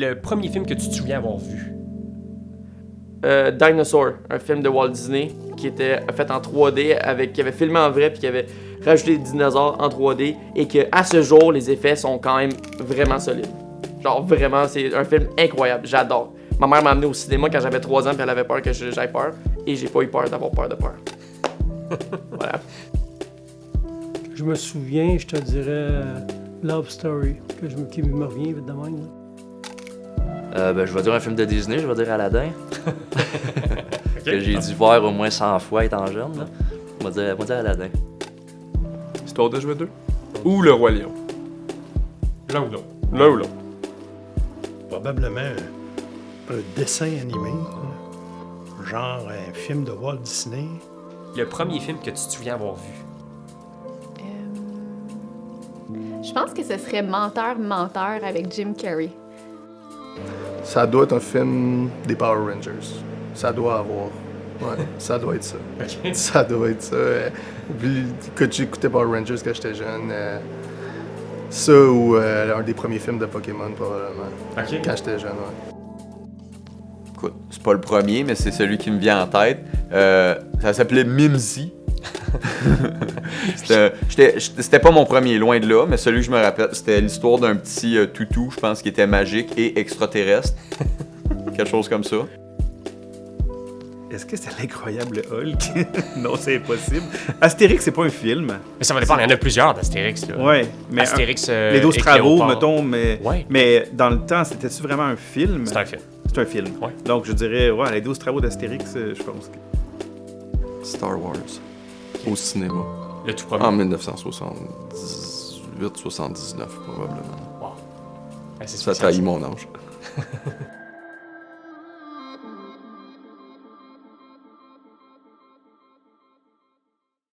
Le premier film que tu te souviens avoir vu? Dinosaur, un film de Walt Disney qui était fait en 3D, qui avait filmé en vrai puis qui avait rajouté des dinosaures en 3D et que à ce jour les effets sont quand même vraiment solides. Genre vraiment, c'est un film incroyable, j'adore. Ma mère m'a amené au cinéma quand j'avais 3 ans puis elle avait peur que j'aille peur et j'ai pas eu peur d'avoir peur de peur. Voilà. Je me souviens, je te dirais Love Story, qui me revient vite de même. Je vais dire un film de Disney, je vais dire Aladdin. Okay. Que j'ai dû voir au moins 100 fois étant jeune. Là. On va dire Aladdin. Histoire de jouer 2. Ou Le Roi Lion. L'un ou l'autre. L'un ou l'autre. Probablement un dessin animé, genre un film de Walt Disney. Le premier film que tu te souviens avoir vu? Je pense que ce serait Menteur avec Jim Carrey. Ça doit être un film des Power Rangers. Ça doit avoir. Ouais, ça doit être ça. Okay. Ça doit être ça. Vu que j'écoutais Power Rangers quand j'étais jeune, ça ou un des premiers films de Pokémon, probablement. Okay. Quand j'étais jeune, ouais. Écoute, c'est pas le premier, mais c'est celui qui me vient en tête. Ça s'appelait Mimsy. C'était pas mon premier, loin de là, mais celui que je me rappelle, c'était l'histoire d'un petit toutou, je pense, qui était magique et extraterrestre. Quelque chose comme ça. Est-ce que c'est l'incroyable Hulk? Non, c'est impossible. Astérix, c'est pas un film. Mais ça va dépendre, il y en a plusieurs d'Astérix. Là. Ouais, mais Astérix, les 12 et travaux, Cléopâtre. mettons, mais, Ouais. mais dans le temps, c'était-tu vraiment un film? C'est un film. C'est un film. Ouais. Donc, je dirais, ouais, les 12 travaux d'Astérix, je pense que... Star Wars. Au cinéma. Le tout premier. En 1978-79, probablement. Wow. Ouais, c'est Ça spécial, trahit mon âge.